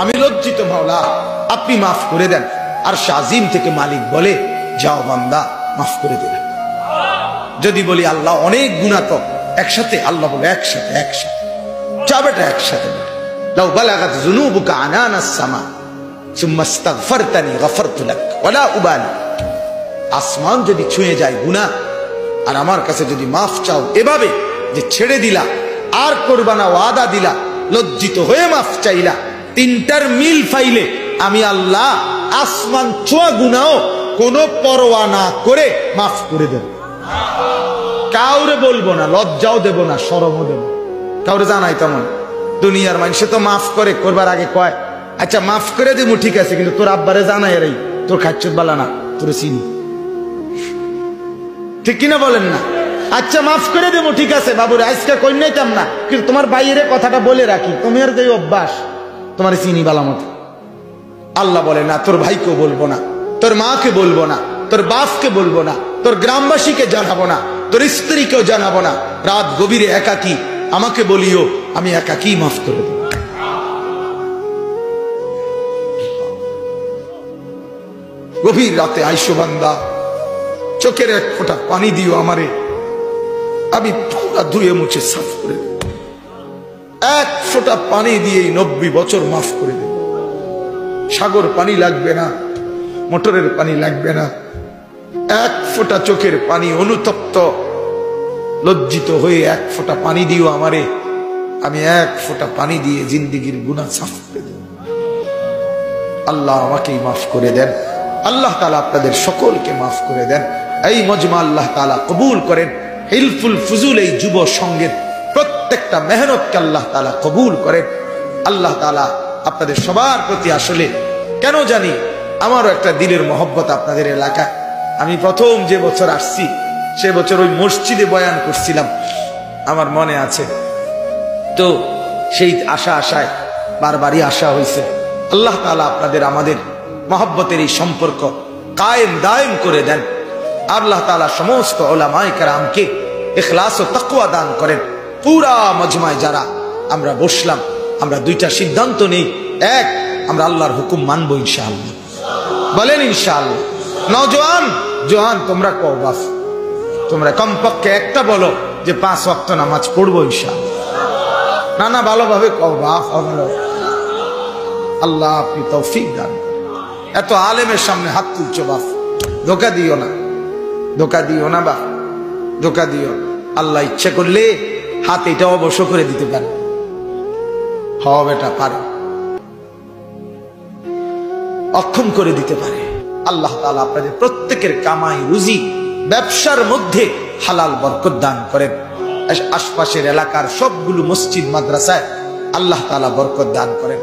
আমি লজ্জিত মাওলা, আপনি মাফ করে দেন। আর শাজিম থেকে মালিক বলে, যাও বান্দা, মাফ করে দেন। যদি বলি আল্লাহ অনেক গুনাহ তো একসাথে, আল্লাহ বলে একসাথে একসাথে যা বেটা একসাথে। লাউ বালাগাত যুনুবুকা আনানাস সামা সুম্মা ইস্তাগফারতানি গফারতু লাক ওয়ালা উবালি। আসমান যদি ছুঁয়ে যায় গুনাহ, আর আমার কাছে যদি মাফ চাও এভাবে যে ছেড়ে দিলা, আর করবা না, ওয়াদা দিলা, লজ্জিত হয়ে মাফ চাইলা, তিনটার মিল ফাইলে আমি আল্লাহ আসমান ছোঁয়া গুনাহ কোনো পরোয়া না করে মাফ করে দেব। কাউরে বলবো না, লজ্জাও দেব না, শরমও দেব, কাউরে জানাই তেমন। দুনিয়ার মানুষে তো মাফ করে, করবার আগে কয় আচ্ছা মাফ করে দেবো, ঠিক আছে, কিন্তু তোর আব্বারে জানাই রে, তোর খাচ্ছত বালা না, তোর চিনি, ঠিক কিনা বলেন না? আচ্ছা মাফ করে দেবো, ঠিক আছে বাবুরে, আজকে কই নাইতাম না, কিন্তু তোমার বাইরে কথাটা বলে রাখি, তোমার যে অভ্যাস, তোমার চিনি বালা মতো। আল্লাহ বলে না, তোর ভাইকেও বলবো না, তোর মাকে বলবো না, তোর বাপকে বলবো না, তোর গ্রামবাসীকে জানাবো না, তোর স্ত্রীকেও জানাবো না। রাত গভীরে একাকী আমাকে বলিও, আমি একাকী মাফ করে দেব। গভীর রাতে আইসো বান্দা, চোখের এক ফোঁটা পানি দিও আমারে, আমি পুরা ধুয়ে মুছে সাফ করে দেব। এক ফোঁটা পানি দিয়ে 90 বছর মাফ করে দেব। সাগর পানি লাগবে না, মোটরের পানি লাগবে না, এক ফোঁটা চোখের পানি, অনুতপ্ত লজ্জিত হয়ে এক ফোঁটা পানি দিও আমারে, আমি এক ফোঁটা পানি দিয়ে জিন্দিগির গুনাহ সাফ করে দেব। আল্লাহ আমাকেই মাফ করে দেন, আল্লাহ তাআলা আপনাদের সকলকে মাফ করে দেন। এই মজমা আল্লাহ তাআলা কবুল করেন। হিলফুল ফুজুল এই যুব সংঘের প্রত্যেকটা মেহনতকে আল্লাহ তাআলা কবুল করেন। আল্লাহ তাআলা আপনাদের সবার প্রতি, আসলে কেন জানি আমারও একটা দিলের মহব্বত আপনাদের এলাকায়। আমি প্রথম যে বছর আসছি সে বছর ওই মসজিদে বয়ান করছিলাম, আমার মনে আছে। তো সেই আশায় বারবারই আসা হয়েছে। আল্লাহ তাআলা আপনাদের আমাদের মহব্বতের এই সম্পর্ক কায়েম দায়েম করে দেন। আল্লাহ তাআলা সমস্ত উলামায়ে কেরামকে ইখলাস ও তাকওয়া দান করেন। পুরা মজমায় যারা আমরা বসলাম, আমরা দুইটা সিদ্ধান্ত নেই। এক, আমরা আল্লাহর হুকুম মানবো ইনশাআল্লাহ, বলেন ইনশাআল্লাহ। নওজোয়ান জোয়ান তোমরা কও বাস, তোমরা কমপক্ষে একটা বলো যে 5 ওয়াক্ত নামাজ পড়বো ইনশাআল্লাহ। না ভালোভাবে কও বাপ, আল্লাহ আপনি তৌফিক দান। এত আলেমের সামনে হাত তুলছো বাপ, ধোকা দিও না, ধোকা দিও না বাপ, ধোকা দিও। আল্লাহ ইচ্ছা করলে হাত এটা অবশ্য করে দিতে পারে, বেটা পারে, অক্ষম করে দিতে পারে। আল্লাহ তাআলা আপনাদের প্রত্যেকের কামাই রুজি ব্যবসার মধ্যে হালাল বরকত দান করেন। আশপাশের এলাকার সবগুলো মসজিদ মাদ্রাসায় আল্লাহ তাআলা বরকত দান করেন।